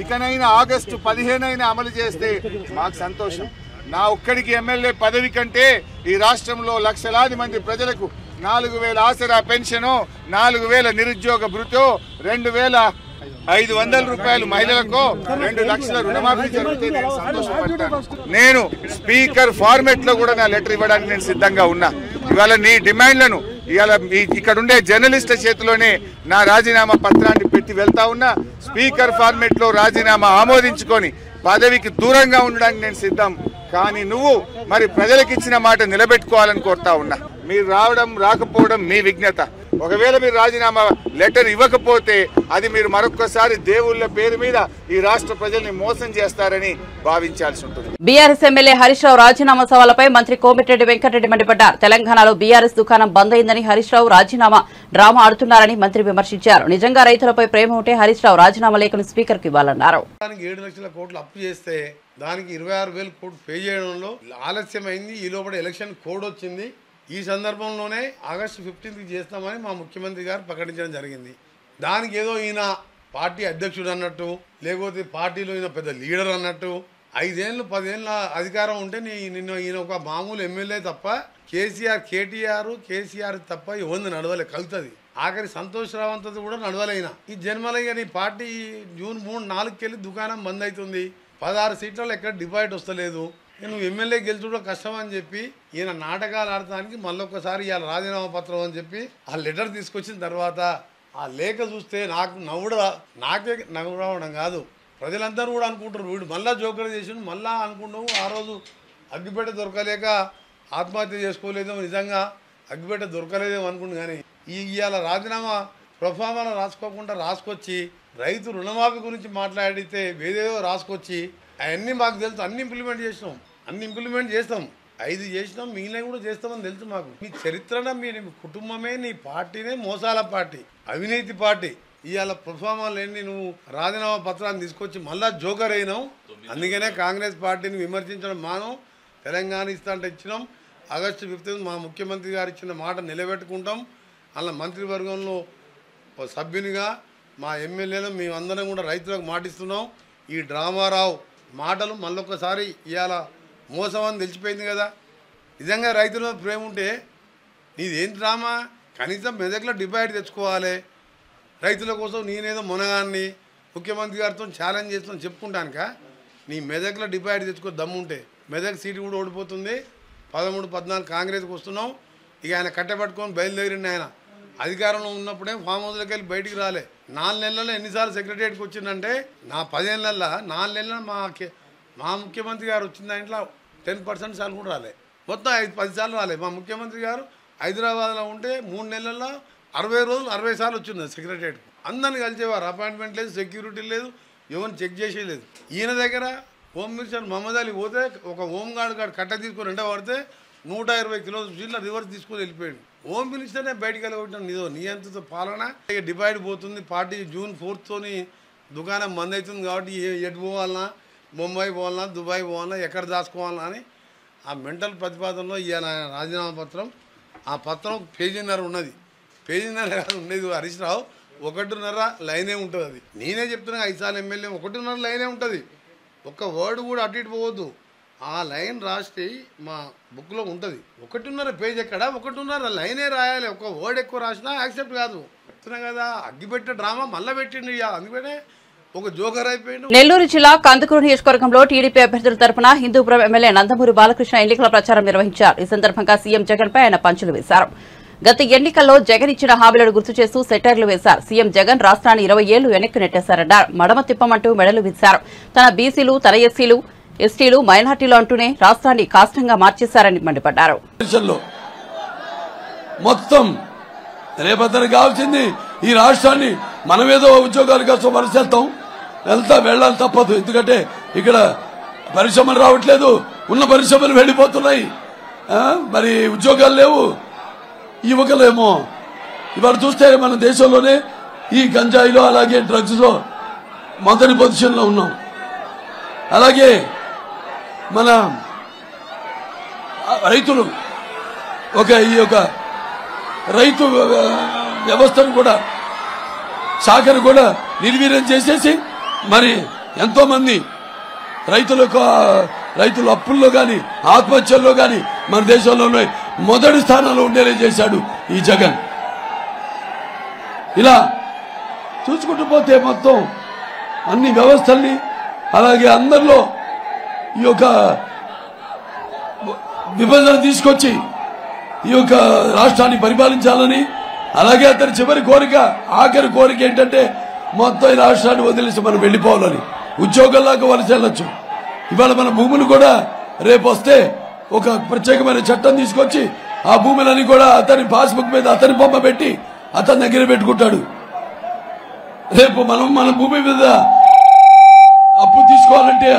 S5: ఇకనైనా ఆగస్టు 15 అమలు చేస్తే మాకు సంతోషం. నా ఒక్కడికి ఎమ్మెల్యే పదవి కంటే ఈ రాష్ట్రంలో లక్షలాది మంది ప్రజలకు 4,000 ఆసరా పెన్షన్, 4,000 నిరుద్యోగ భృతో, 2,500 రూపాయలు మహిళలకు, 2 లక్షల రుణమాఫీ జరిగితే నేను సంతోషపడతాను. నేను స్పీకర్ ఫార్మెట్ లో కూడా నా లెటర్ ఇవ్వడానికి నేను సిద్ధంగా ఉన్నా. ఇవాళ నీ డిమాండ్లను ఇవాళ ఇక్కడ ఉండే జర్నలిస్టుల చేతిలోనే నా రాజీనామా పత్రాన్ని పెట్టి వెళ్తా ఉన్నా. స్పీకర్ ఫార్మెట్ లో రాజీనామా ఆమోదించుకొని పదవికి దూరంగా ఉండడానికి నేను సిద్ధం. కానీ నువ్వు మరి ప్రజలకు ఇచ్చిన మాట నిలబెట్టుకోవాలని కోరుతా ఉన్నా. మీరు రావడం రాకపోవడం మీ విజ్ఞత. ఒకవేళ మీరు రాజీనామా లెటర్ ఇవ్వకపోతే అది మీరు మరొక్కసారి దేవుళ్ళ పేరు మీద ఈ రాష్ట్ర ప్రజల్ని మోసం చేస్తారని భావించాల్సి ఉంటుంది.
S1: బీఆర్ఎస్ ఎమ్మెల్యే హరీష్ రావు రాజీనామా సవాలపై మంత్రి కోమటిరెడ్డి వెంకటరెడ్డి మండిపడ్డారు. తెలంగాణలో బీఆర్ఎస్ దుకాణం బంద్ అయిందని హరీష్ రావు రాజీనామా డ్రామా ఆడుతున్నారని మంత్రి విమర్శించారు. నిజంగా రైతులపై ప్రేమ ఉంటే హరీష్ రావు రాజీనామా లేఖను స్పీకర్ కు ఇవ్వాలన్నారు.
S6: 7 లక్షల కోట్లు అప్పు చేస్తే దానికి 26,000 కోట్లు పే చేయడంలో ఆలస్యమైంది. ఈ లోపల ఎలక్షన్ కోడ్ వచ్చింది. ఈ సందర్భంలోనే ఆగస్టు 15కి చేస్తామని మా ముఖ్యమంత్రి గారు ప్రకటించడం జరిగింది. దానికి ఏదో ఈయన పార్టీ అధ్యక్షుడు అన్నట్టు, లేకపోతే పార్టీలో ఈయన పెద్ద లీడర్ అన్నట్టు, 5 ఏళ్ళు 10 ఏళ్ళ అధికారం ఉంటే ఈయన ఒక మామూలు ఎమ్మెల్యే తప్ప కేసీఆర్ తప్ప ఎవరిని నడవలే, కలుతుంది. ఆఖరి సంతోష్ రావంతది కూడా నడవలేనా. ఈ జన్మలయ్య నీ పార్టీ జూన్ 3-4కి వెళ్ళి దుకాణం బంద్ అవుతుంది. 16 సీట్లలో ఎక్కడ డిపాజిట్ వస్తలేదు. నువ్వు ఎమ్మెల్యే గెలుచుకోవడం కష్టం అని చెప్పి ఈయన నాటకాలు ఆడటానికి మళ్ళొక్కసారి ఇవాళ రాజీనామా పత్రం అని చెప్పి ఆ లెటర్ తీసుకొచ్చిన తర్వాత ఆ లేఖ చూస్తే నాకే నవ్వడం కాదు, ప్రజలందరూ కూడా అనుకుంటారు వీడు మళ్ళా జోకర్ చేసి మళ్ళా అనుకుంటాము. ఆ రోజు అగ్గిపేట దొరకలేక ఆత్మహత్య చేసుకోలేదేమో, నిజంగా అగ్గిపేట దొరకలేదేమో అనుకుంటు. కానీ ఇవాళ రాజీనామా ప్రొఫామాలో రాసుకొచ్చి రైతు రుణమాఫీ గురించి మాట్లాడితే వేదేదో రాసుకొచ్చి అవన్నీ మాకు తెలుసు. అన్ని ఇంప్లిమెంట్ చేస్తాం 5 చేసినాం, మిగిలిన కూడా చేస్తామని తెలుసు మాకు. మీ చరిత్రన మీ కుటుంబమే నీ పార్టీనే మోసాల పార్టీ, అవినీతి పార్టీ. ఇవాళ ప్రొఫామాలు ఎన్ని నువ్వు రాజీనామా పత్రాన్ని తీసుకొచ్చి మళ్ళా జోకర్ అయినావు. అందుకనే కాంగ్రెస్ పార్టీని విమర్శించడం మానం. తెలంగాణ ఇస్తా అంటే ఇచ్చినాం. ఆగస్టు 15 మా ముఖ్యమంత్రి గారు ఇచ్చిన మాట నిలబెట్టుకుంటాం. అలా మంత్రివర్గంలో సభ్యునిగా మా ఎమ్మెల్యేలు మేమందరం కూడా రైతులకు మాటిస్తున్నాం. ఈ డ్రామారావు మాటలు మళ్ళొక్కసారి ఇవాళ మోసం అని తెలిసిపోయింది కదా. నిజంగా రైతుల ప్రేమ ఉంటే నీదేం డ్రామా, కనీసం మెదక్లో డిపాజిట్ తెచ్చుకోవాలి. రైతుల కోసం నేనేదో మునగాన్ని ముఖ్యమంత్రి గారితో ఛాలెంజ్ చేస్తాను చెప్పుకుంటానుక. నీ మెదక్లో డిపాజిట్ తెచ్చుకో దమ్ముంటే. మెదక్ సీటు కూడా ఓడిపోతుంది. 13-14 కాంగ్రెస్కి వస్తున్నాం. ఇక ఆయన కట్టబట్టుకొని బయలుదేరిండి. ఆయన అధికారంలో ఉన్నప్పుడే ఫామ్ హౌస్లోకి వెళ్ళి బయటికి రాలే. 4 నెలల్లో ఎన్నిసార్లు సెక్రటరియట్కి వచ్చిందంటే నా 10 ఏళ్ళల్లో 4 నెలల్లో మా ముఖ్యమంత్రి గారు వచ్చిన దాంట్లో 10% సార్లు కూడా రాలే. మొత్తం 5-10 సార్లు రాలే. మా ముఖ్యమంత్రి గారు హైదరాబాద్లో ఉంటే 3 నెలల్లో 60 రోజులు 60 సార్లు వచ్చింది సెక్రటరియట్కి. అందరిని కలిసేవారు. అపాయింట్మెంట్ లేదు, సెక్యూరిటీ లేదు, ఎవరిని చెక్ చేసేయలేదు. ఈయన దగ్గర హోమ్ మినిస్టర్ మహమ్మద్ అలీ పోతే ఒక హోమ్ గార్డ్ కట్ట తీసుకొని ఎండ పడితే 120 కిలోమీటర్ల రివర్స్ తీసుకొని వెళ్ళిపోయాడు. హోమ్ మినిస్టర్నే బయటికి వెళ్ళగొట్టాను. నీదో నియంత్రిత పాలన. ఇక డివైడ్ పోతుంది. పార్టీ జూన్ 4తోని దుకాణం బంద్ అవుతుంది కాబట్టి ఎటు పోవాలన్నా, ముంబై పోవాలన్నా, దుబాయ్ పోవాలన్నా, ఎక్కడ దాచుకోవాలన్నా అని ఆ మెంటల్ ప్రతిపాదనలో ఇవాళ రాజీనామా పత్రం. ఆ పత్రం పేజీన్నర ఉన్నది. పేజీన్నర ఉండేది హరీష్ రావు 1.5 లైనే ఉంటుంది. అది నేనే చెప్తున్నా. 5 సార్లు ఎమ్మెల్యే 1.5 లైనే ఉంటుంది. ఒక్క వర్డ్ కూడా అటు ఇటు పోవద్దు. ఆ లైన్ రాస్తే మా బుక్లో ఉంటుంది. 1.5 పేజ్ ఎక్కడ 1.5 లైనే రాయాలి. ఒక వర్డ్ ఎక్కువ రాసినా యాక్సెప్ట్ కాదు. చెప్తున్నా కదా, అగ్గిపెట్టే డ్రామా మళ్ళీ పెట్టిండు. అందుకనే ఒక జోకర్ అయిపోయిండు.
S1: నెల్లూరు జిల్లా కందుకూరు నియోజకవర్గంలో టీడీపీ అభ్యర్థుల తరపున హిందూపురం ఎమ్మెల్యే నందమూరి బాలకృష్ణ ఎన్నికల ప్రచారం నిర్వహించారు. ఈ సందర్భంగా సీఎం జగన్ పై ఆయన పంచులు వేశారు. గత ఎన్నికల్లో జగన్ ఇచ్చిన హామీలను గుర్తు చేస్తూ సెటైర్లు వేశారు. సీఎం జగన్ రాష్ట్రాన్ని 20 ఏళ్లు వెనక్కి నెట్టేశారన్నారు. మడమ తిప్పమంటూ మెడలు విచ్చారు. తన బీసీలు, తన ఎస్సీలు, ఎస్టీలు, మైనార్టీలు అంటూనే రాష్ట్రాన్ని కాష్టంగా మార్చేశారని మండిపడ్డారు.
S7: మొత్తం రేపొద్దున కావాల్సింది ఈ రాష్ట్రాన్ని మనమేదో ఉద్యోగాల కోసం వెళ్ళాలి తప్పదు. ఎందుకంటే ఇక్కడ పరిశ్రమలు రావట్లేదు, ఉన్న పరిశ్రమలు వెళ్ళిపోతున్నాయి, మరి ఉద్యోగాలు లేవు. యువకులేమో ఇవాళ చూస్తే మన దేశంలోనే ఈ గంజాయిలో అలాగే డ్రగ్స్ లో మొదటి పొజిషన్లో ఉన్నాం. అలాగే మన రైతులు ఈ యొక్క రైతు వ్యవస్థను కూడా శాఖను కూడా నిర్వీర్యం చేసేసి మరి ఎంతో మంది రైతుల అప్పుల్లో కానీ ఆత్మహత్యల్లో కానీ మన దేశంలోనే మొదటి స్థానంలో ఉండేలా చేశాడు ఈ జగన్. ఇలా చూసుకుంటూ పోతే మొత్తం అన్ని వ్యవస్థల్ని అలాగే అందరిలో ఈ యొక్క విభజన తీసుకొచ్చి ఈ యొక్క రాష్ట్రాన్ని పరిపాలించాలని, అలాగే అతని చివరి కోరిక ఆఖరి కోరిక ఏంటంటే మొత్తం ఈ రాష్ట్రాన్ని వదిలేసి మనం వెళ్ళిపోవాలని, ఉద్యోగాల్లాగా వలస వెళ్ళొచ్చు. ఇవాళ మన భూములు కూడా రేపు వస్తే ఒక ప్రత్యేకమైన చట్టం తీసుకొచ్చి ఆ భూములని కూడా అతని పాస్బుక్ మీద అతని బొమ్మ పెట్టి అతని దగ్గర పెట్టుకుంటాడు. రేపు మనం మన భూమి మీద అప్పు తీసుకోవాలంటే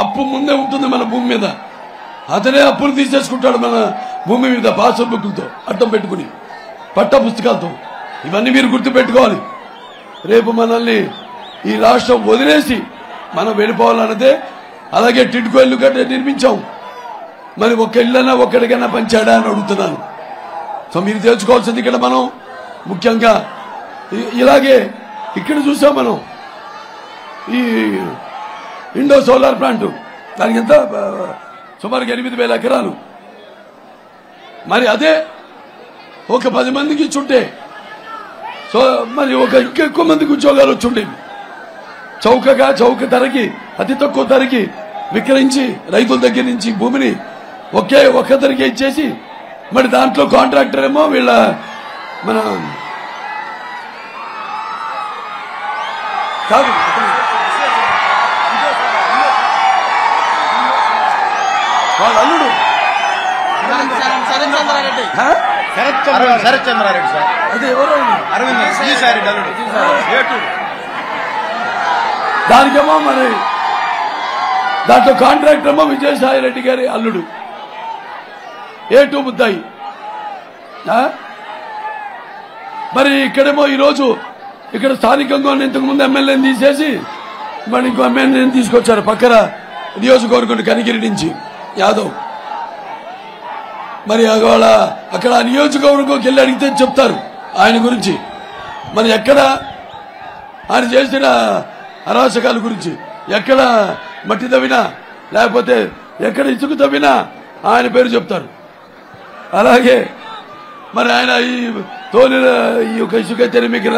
S7: అప్పు ముందే ఉంటుంది మన భూమి మీద. అతనే అప్పులు తీసేసుకుంటాడు మన భూమి మీద పాస్బుక్లతో అడ్డం పెట్టుకుని పట్ట పుస్తకాలతో. ఇవన్నీ మీరు గుర్తుపెట్టుకోవాలి. రేపు మనల్ని ఈ రాష్ట్రం వదిలేసి మనం వెళ్ళిపోవాలన్నదే. అలాగే టిడ్కో ఇల్లు గట్ట నిర్మించాం, మరి ఒక్క ఇళ్ళన్నా ఒక్కడికైనా పంచాడా అని అడుగుతున్నాను. సో మీరు తెలుసుకోవాల్సింది ఇక్కడ మనం ముఖ్యంగా ఇలాగే ఇక్కడ చూసాం మనం ఈ ఇండో సోలార్ ప్లాంట్, దానికి ఎంత సుమారుగా 8,000 ఎకరాలు. మరి అదే ఒక 10 మందికి ఇచ్చుంటే సో మరి ఒక ఇంకా ఎక్కువ మందికి ఉద్యోగాలు వచ్చుండేవి. చౌక ధరకి అతి తక్కువ ధరకి విక్రయించి రైతుల దగ్గర నుంచి భూమిని ఒక్క ధరకి ఇచ్చేసి మరి దాంట్లో కాంట్రాక్టర్ ఏమో వీళ్ళ మన కాదు వాళ్ళ అల్లుడు
S8: శరత్ చంద్రారెడ్డి సార్,
S7: అది ఎవరో దానికేమో మరి దాంట్లో కాంట్రాక్టర్ ఏమో విజయసాయి రెడ్డి గారి అల్లుడు A2 ముద్దాయి. మరి ఇక్కడేమో ఈరోజు ఇక్కడ స్థానికంగా ఇంతకుముందు ఎమ్మెల్యేని తీసేసి మరి ఇంకో ఎమ్మెల్యేని తీసుకొచ్చారు పక్కన నియోజకవర్గం కనిగిరి నుంచి యాదవ్. మరి వాళ్ళ అక్కడ నియోజకవర్గంకి వెళ్ళి అడిగితే చెప్తారు ఆయన గురించి. మరి ఎక్కడ ఆయన చేసిన అరాచకాల గురించి, ఎక్కడ మట్టి తవ్వినా లేకపోతే ఎక్కడ ఇసుక తవ్వినా ఆయన పేరు చెప్తారు. అలాగే మరి ఆయన ఈ యొక్క ఇసుక తెరమికి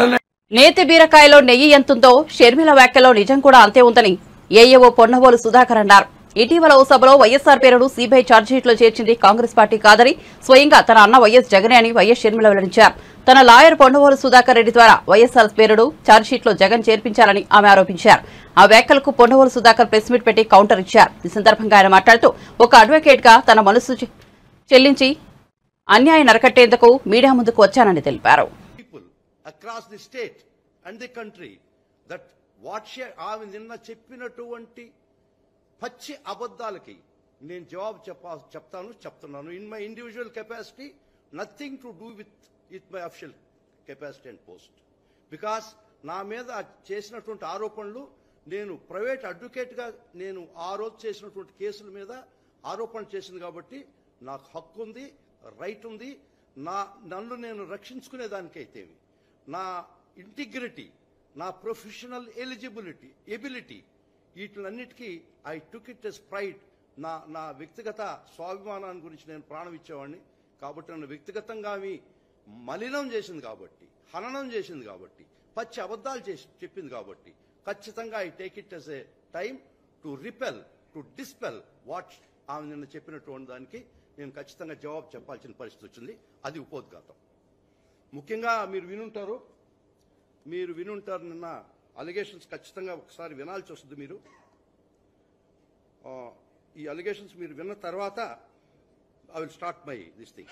S1: నేతి బీరకాయలో నెయ్యి ఎంతుందో షర్మిల వ్యాఖ్యలో నిజం కూడా అంతే ఉందని ఏఏఓ పొన్నవోలు సుధాకర్ అన్నారు. ఇటీవల ఓ సభలో వైఎస్సార్ పేరును సీబీఐ ఛార్జ్షీట్లో చేర్చింది కాంగ్రెస్ పార్టీ కాదని స్వయంగా తన అన్న వైఎస్ జగనే అని వైఎస్ షర్మిల వెల్లడించారు. తన లాయర్ పొన్నవోలు సుధాకర్ రెడ్డి ద్వారా వైఎస్సార్ పేరును ఛార్జ్షీట్లో జగన్ చేర్పించారని ఆమె ఆరోపించారు. ఆ వ్యాఖ్యలకు పొన్నవోలు సుధాకర్ ప్రెస్ మీట్ పెట్టి కౌంటర్ ఇచ్చారు. ఈ సందర్భంగా ఆయన మాట్లాడుతూ ఒక అడ్వకేట్ గా తన మనసు చెల్లించి అన్యాయం నరకట్టేందుకు మీడియా ముందుకు వచ్చానని తెలిపారు.
S8: across the state and the country that what ఆమె నిన్న చెప్పినటువంటి పచ్చి అబద్ధాలకి నేను జవాబు చెప్తున్నాను. In my individual capacity, nothing to do with my official capacity and post. Because నా మీద చేసినటువంటి ఆరోపణలు, నేను ప్రైవేట్ అడ్వకేట్గా నేను ఆ రోజు చేసినటువంటి కేసుల మీద ఆరోపణలు చేసింది కాబట్టి నాకు హక్కు ఉంది, రైట్ ఉంది. నన్ను నేను రక్షించుకునేదానికైతే నా ఇంటిగ్రిటీ, నా ప్రొఫెషనల్ ఎబిలిటీ వీటిలన్నిటికీ I took it as pride. నా వ్యక్తిగత స్వాభిమానాన్ని గురించి నేను ప్రాణం ఇచ్చేవాడిని. కాబట్టి నన్ను వ్యక్తిగతంగా మలినం చేసింది కాబట్టి, హననం చేసింది కాబట్టి, పచ్చి అబద్ధాలు చెప్పింది కాబట్టి ఖచ్చితంగా I take it as a time to dispel what ఆమె నిన్న చెప్పినటువంటి దానికి నేను ఖచ్చితంగా జవాబు చెప్పాల్సిన పరిస్థితి వచ్చింది. అది ఉపోద్ఘాతం. ముఖ్యంగా మీరు వినుంటారు నిన్న అలిగేషన్స్ ఖచ్చితంగా ఒకసారి వినాల్సి వస్తుంది. మీరు ఈ అలిగేషన్స్ మీరు విన్న తర్వాత I will start my this thing.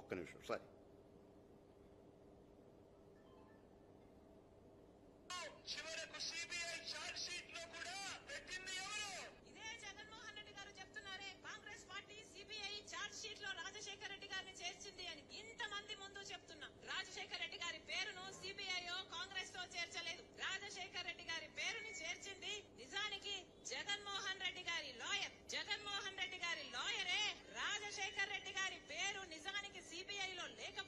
S8: ఒక్క నిమిషం సార్. చివరకు సిబిఐ ఛార్జ్ షీట్ లో కూడా పెట్టింది ఎవరు? ఇదే జగన్మోహన్ రెడ్డి గారు చెప్తున్నారే Congress party CBI charge sheet లో రాజశేఖర రెడ్డి గారిని చేర్చింది అని. ఇంతమంది ముందు చెప్తున్నా, రాజశేఖర రెడ్డి గారి పేరును సిబిఐయో కాంగ్రెస్ తో చేర్చలేదు. రాజశేఖర రెడ్డి గారి పేరుని చేర్చింది నిజానికి జగన్మోహన్ రెడ్డి గారి లాయర్. జగన్మోహన్ రెడ్డి గారి లాయరే రాజశేఖర రెడ్డి గారి పేరు నిజానికి సిబిఐలో లేక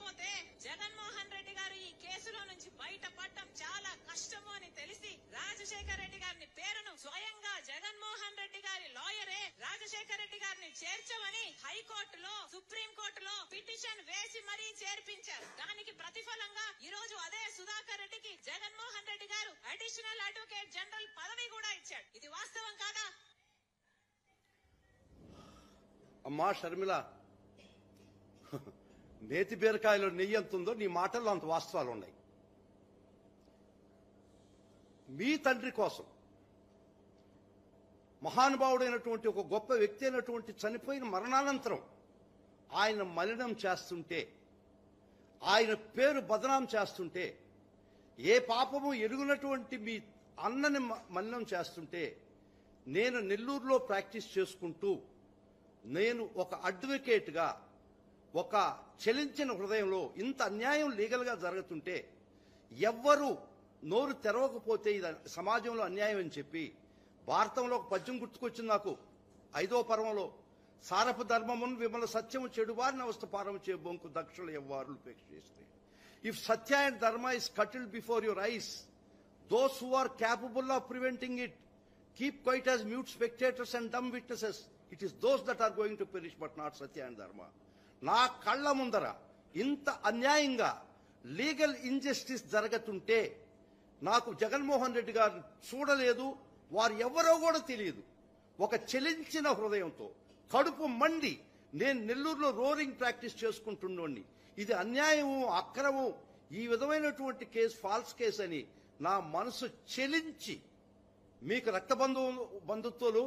S9: గారిని చేర్చమని హైకోర్టులో సుప్రీంకోర్టులో పిటిషన్ వేసి మరీ చేర్పించారు. దానికి ప్రతిఫలంగా ఈ రోజు అదే సుధాకర్ రెడ్డికి జగన్మోహన్ రెడ్డి గారు అడిషనల్ అడ్వకేట్ జనరల్ పదవి కూడా ఇచ్చాడు. ఇది వాస్తవం కాదా?
S8: అమ్మా షర్మిల, నేతి బీరకాయలో నెయ్యి ఎంత ఉందో నీ మాటల్లో అంత వాస్తవాలు ఉన్నాయి. మీ తండ్రి కోసం మహానుభావుడైనటువంటి ఒక గొప్ప వ్యక్తి అయినటువంటి చనిపోయిన మరణానంతరం ఆయన మలినం చేస్తుంటే, ఆయన పేరు బదనాం చేస్తుంటే, ఏ పాపము ఎరుగునటువంటి మీ అన్నని మలినం చేస్తుంటే, నేను నెల్లూరులో ప్రాక్టీస్ చేసుకుంటూ నేను ఒక అడ్వకేట్గా ఒక చలించిన హృదయంలో ఇంత అన్యాయం లీగల్గా జరుగుతుంటే ఎవ్వరూ నోరు తెరవకపోతే ఇది సమాజంలో అన్యాయం అని చెప్పి భారతంలో ఒక పద్యం గుర్తుకొచ్చింది నాకు. 5వ పర్వంలో సారపు ధర్మమును విమల సత్యము చెడు వారిని అవస్థ పారము చే బొంకు దక్షులు ఎవ్వారులు ఉపేక్షిస్తాయి. If satya and dharma is curtailed before your eyes, those who are capable of preventing it keep quiet as mute spectators and dumb witnesses. It is those that are going to perish but not satya and dharma. నా కళ్ళ ముందర ఇంత అన్యాయంగా legal injustice జరుగుతుంటే నాకు జగన్మోహన్ రెడ్డి గారు చూడలేదు, వారు ఎవరో కూడా తెలియదు. ఒక చెలించిన హృదయంతో కడుపు మండి నేను నెల్లూరులో రోరింగ్ ప్రాక్టీస్ చేసుకుంటున్నోడిని. ఇది అన్యాయము, అక్రమం, ఈ విధమైనటువంటి కేసు ఫాల్స్ కేసు అని నా మనసు చెలించి, మీకు బంధుత్వాలు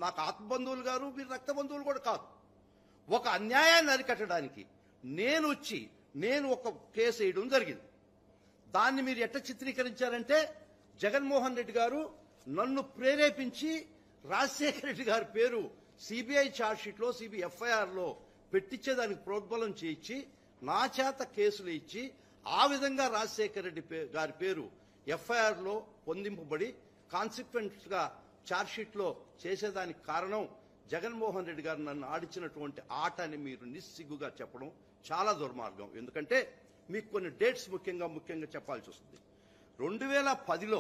S8: నాకు ఆత్మబంధువులు గారు, మీరు రక్త బంధువులు కూడా కాదు, ఒక అన్యాయాన్ని అరికట్టడానికి నేను ఒక కేసు వేయడం జరిగింది. దాన్ని మీరు ఎట్లా చిత్రీకరించారంటే జగన్మోహన్ రెడ్డి గారు నన్ను ప్రేరేపించి రాజశేఖర రెడ్డి గారి పేరు సిబిఐ ఛార్జ్షీట్లో సిబిఐ ఎఫ్ఐఆర్లో పెట్టించేదానికి ప్రోద్బలం చేయించి నా చేత కేసులు ఇచ్చి ఆ విధంగా రాజశేఖర రెడ్డి గారి పేరు ఎఫ్ఐఆర్లో పొందింపబడి కాన్సిక్వెంట్గా ఛార్జ్షీట్లో చేసేదానికి కారణం జగన్మోహన్ రెడ్డి గారు నన్ను ఆడించినటువంటి ఆట అని మీరు నిస్సిగ్గుగా చెప్పడం చాలా దుర్మార్గం. ఎందుకంటే మీకు కొన్ని డేట్స్ ముఖ్యంగా చెప్పాల్సి వస్తుంది. 2010లో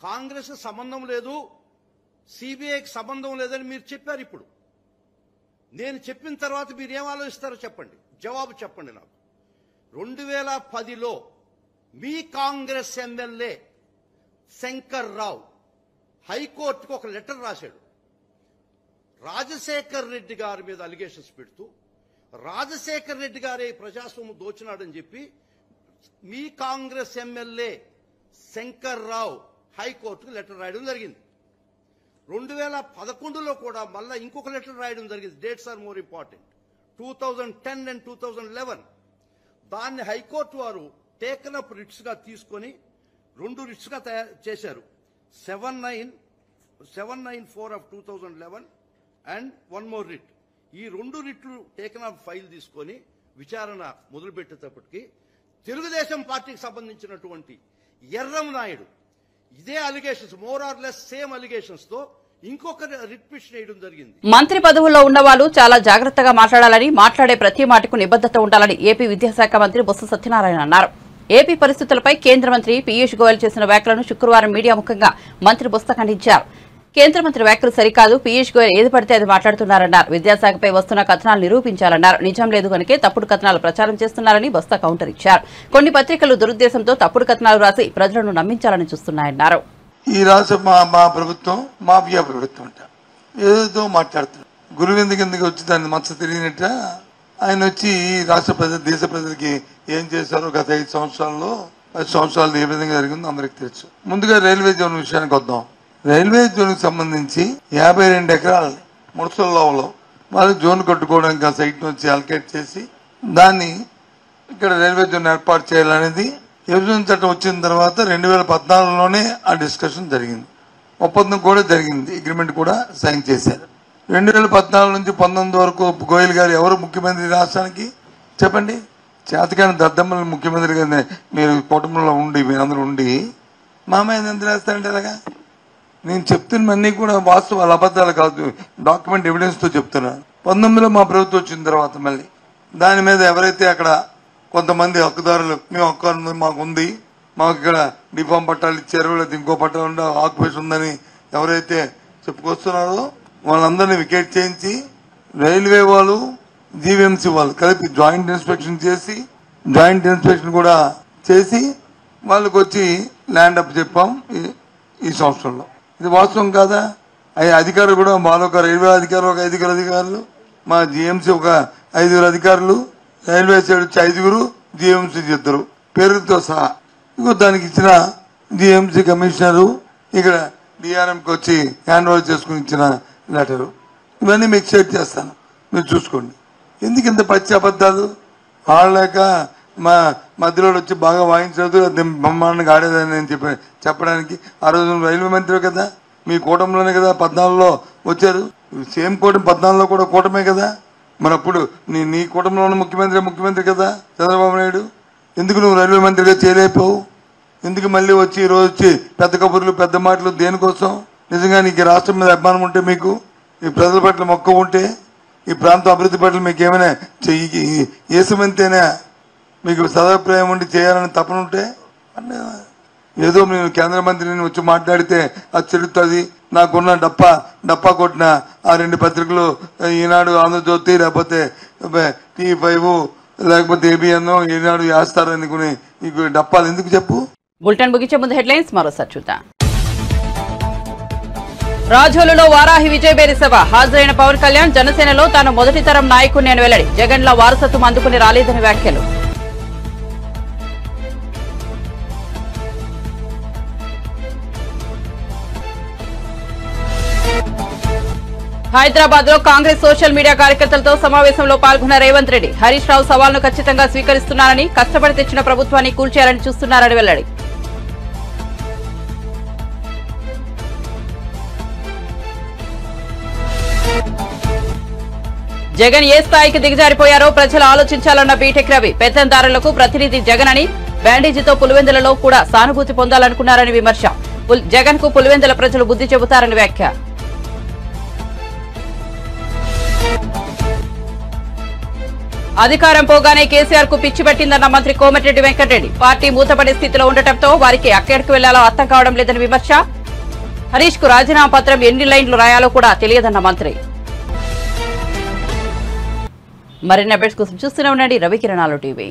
S8: కాంగ్రెస్ సంబంధం లేదు, సిబిఐకి సంబంధం లేదని మీరు చెప్పారు. ఇప్పుడు నేను చెప్పిన తర్వాత మీరు ఏం ఆలోచిస్తారో చెప్పండి, జవాబు చెప్పండి నాకు. 2010లో మీ కాంగ్రెస్ ఎమ్మెల్యే శంకర్ రావు హైకోర్టుకు ఒక లెటర్ రాశాడు. రాజశేఖర్ రెడ్డి గారి మీద అలిగేషన్స్ పెడుతూ రాజశేఖర్ రెడ్డి గారే ప్రజాస్వామ్యం దోచినాడని చెప్పి మీ కాంగ్రెస్ ఎమ్మెల్యే శంకర్ రావు హైకోర్టుకు లెటర్ రాయడం జరిగింది. 2011లో కూడా మళ్ళా ఇంకొక లెటర్ రాయడం జరిగింది. Dates are more important. 2010 and 2011 దాన్ని హైకోర్టు వారు టేకన్ అప్ రిట్స్ గా తీసుకొని 2 రిట్స్ గా చేశారు. 794 ఆఫ్ 2011 అండ్ 1 మోర్ రిట్. ఈ 2 రిట్లు టేకన్ అప్ ఫైల్ తీసుకొని విచారణ మొదలుపెట్టేటప్పటికి తెలుగుదేశం పార్టీకి సంబంధించినటువంటి ఎర్రం నాయుడు ఇదే allegations, more or less same allegations తో ఇంకొక రిట్ పిటిషన్ వేయడం జరిగింది.
S1: మంత్రి పదవుల్లో ఉన్న వాళ్ళు చాలా జాగ్రత్తగా మాట్లాడాలని, మాట్లాడే ప్రతి మాటకు నిబద్ధత ఉండాలని ఏపీ విద్యాశాఖ మంత్రి బొత్స సత్యనారాయణ అన్నారు. ఏపీ పరిస్థితులపై కేంద్ర మంత్రి పీయూష్ గోయల్ చేసిన వ్యాఖ్యలను శుక్రవారం మీడియా ముఖంగా మంత్రి బొత్స ఖండించారు. కేంద్ర మంత్రి వ్యాఖ్యలు సరికాదు, పీయూష్ గోయల్ ఏది పడితే అది మాట్లాడుతున్నారన్నారు. విద్యాశాఖపై వస్తున్న కథనాలు నిరూపించాలన్నారు. నిజం లేదు కనుకే తప్పుడు కథనాలు ప్రచారం చేస్తున్నారని బొత్స కౌంటర్ ఇచ్చారు. కొన్ని పత్రికలు దురుద్దేశంతో తప్పుడు కథనాలు రాసి ప్రజలను నమ్మించాలని చూస్తున్నాయన్నారు.
S7: ఈ రాష్ట్ర మా ప్రభుత్వం మాఫియా ప్రభుత్వం అంట, ఏదో మాట్లాడుతున్నారు. గురువింద కిందకి వచ్చి దాన్ని మచ్చ తిరిగినట్ట ఆయన వచ్చి రాష్ట్ర ప్రజలు, దేశ ప్రజలకి ఏం చేశారో గత 5 సంవత్సరాల్లో 10 సంవత్సరాలు ఏ విధంగా జరిగిందో అందరికి తెలుసు. ముందుగా రైల్వే జోన్ విషయానికి వద్దాం. రైల్వే జోన్ కి సంబంధించి 52 ఎకరాలని ముడసల్లో వాళ్ళు జోన్ కట్టుకోవడానికి ఆ సైట్ నుంచి అలకేట్ చేసి దాన్ని ఇక్కడ రైల్వే జోన్ ఏర్పాటు చేయాలనేది విభజన చట్టం వచ్చిన తర్వాత 2014లోనే ఆ డిస్కషన్ జరిగింది. ఒప్పందం కూడా జరిగింది, అగ్రిమెంట్ కూడా సైన్ చేశారు. 2014 నుంచి 19 వరకు గోయల్ గారు ఎవరు ముఖ్యమంత్రి రాష్ట్రానికి చెప్పండి? చేతకాని దద్దమ్మల ముఖ్యమంత్రి గారిని మీరు కుటుంబంలో ఉండి మీరందరూ ఉండి మామయ్య ఎంత రాస్తారంటే అలాగా. నేను చెప్తున్నవన్నీ కూడా వాస్తవాలు, అబద్ధాలు కాదు, డాక్యుమెంట్ ఎవిడెన్స్ తో చెప్తున్నాను. 19లో మా ప్రభుత్వం వచ్చిన తర్వాత మళ్ళీ దాని మీద ఎవరైతే అక్కడ కొంతమంది హక్కుదారులు మేము హక్కు మాకు ఉంది, మాకు ఇక్కడ డిఫామ్ పట్టాలు ఇచ్చారు, లేదా ఇంకో పట్టాలు ఆక్యుపేషన్ ఉందని ఎవరైతే చెప్పుకొస్తున్నారో
S10: వాళ్ళందరినీ వికెట్ చేయించి రైల్వే వాళ్ళు జీవీఎంసీ వాళ్ళు కలిపి జాయింట్ ఇన్స్పెక్షన్ చేసి కూడా చేసి వాళ్ళకి వచ్చి ల్యాండ్ అప్ చెప్పాం ఈ సంవత్సరంలో. ఇది వాస్తవం కాదా? అధికారులు కూడా మాలో ఒక రైల్వే అధికారులు ఒక 5 అధికారులు, మా జీఎంసీ ఒక 5 అధికారులు, రైల్వే సైడ్ వచ్చి 5 జీఎంసీ 2 పేరుతో సహా. ఇంకో దానికి ఇచ్చిన జీఎంసీ కమిషనరు ఇక్కడ డిఆర్ఎంకి వచ్చి హ్యాండ్ ఓవర్ చేసుకుని ఇచ్చిన లెటరు. ఇవన్నీ మీకు షేర్ చేస్తాను, మీరు చూసుకోండి. ఎందుకు ఇంత పచ్చి అబద్ధాలు ఆడలేక మా మధ్యలో వచ్చి బాగా వాయించలేదు బ్రహ్మాండంగా ఆడేదని నేను చెప్పడానికి. ఆ రోజు రైల్వే మంత్రి కదా, మీ కూటమిలోనే కదా 14లో వచ్చారు. సేమ్ కూటమి 14లో కూడా కూటమే కదా. మరి అప్పుడు నీ కూటమిలోనే ముఖ్యమంత్రి కదా చంద్రబాబు నాయుడు. ఎందుకు నువ్వు రైల్వే మంత్రిగా చేయలేకపోవు? ఎందుకు మళ్ళీ వచ్చి ఈ రోజు వచ్చి పెద్ద కబుర్లు పెద్ద మాటలు దేనికోసం? నిజంగా నీకు రాష్ట్రం మీద అభిమానం ఉంటే, మీకు ఈ ప్రజల పట్ల మొక్క ఉంటే, ఈ ప్రాంత అభివృద్ధి పట్ల మీకు ఏమైనా ఏసమంతేనా మీకు సదాభిప్రాయం ఉండి చేయాలని తపన ఉంటే, ఏదో నేను కేంద్ర మంత్రిని వచ్చి మాట్లాడితే అది చెల్లుతుంది. నాకున్న డప్పా కొట్టిన ఆ 2 పత్రికలు ఈనాడు ఆంధ్రజ్యోతి లేకపోతే T5 లేకపోతే ఏబిఎన్ ఈనాడు వేస్తారు అనుకుని ఈ డప్పాలు ఎందుకు చెప్పు?
S1: బులెటిన్ ముగించే ముందు హెడ్లైన్స్ మరోసారి చూద్దాం. రాజోలులో వారాహి విజయబేరి సభ హాజరైన పవన్ కళ్యాణ్ జనసేనలో తాను మొదటి తరం నాయకుడిని అని వెల్లడి. జగన్ల వారసత్వం అందుకుని రాలేదని వ్యాఖ్యలు. హైదరాబాద్ లో కాంగ్రెస్ సోషల్ మీడియా కార్యకర్తలతో సమావేశంలో పాల్గొన్న రేవంత్ రెడ్డి హరీష్ రావు సవాల్ను ఖచ్చితంగా స్వీకరిస్తున్నారని, కష్టపడి తెచ్చిన ప్రభుత్వాన్ని కూల్చేయాలని చూస్తున్నారని వెల్లడి. జగన్ ఏ స్థాయికి దిగజారిపోయారో ప్రజలు ఆలోచించాలన్న బీటెక్ రవి. పెత్తందారులకు ప్రతినిధి జగన్ అని, బ్యాండేజీతో పులివెందులలో కూడా సానుభూతి పొందాలనుకున్నారని విమర్శ. జగన్ కు పులివెందుల ప్రజలు బుద్ధి చెబుతారని వ్యాఖ్య. అధికారం పోగానే కేసీఆర్ కు పిచ్చి పట్టిందన్న మంత్రి కోమటిరెడ్డి వెంకటరెడ్డి. పార్టీ మూతపడే స్థితిలో ఉండటంతో వారికి ఎక్కడికి వెళ్లాలో అర్థం కావడం లేదని విమర్శ. హరీష్ కు రాజీనామా పత్రం ఎన్ని లైన్లు రాయాలో కూడా తెలియదన్న మంత్రి. మరిన్ని అప్డేట్స్ కోసం చూస్తూనే ఉండండి రవికిరణాలు టీవీ.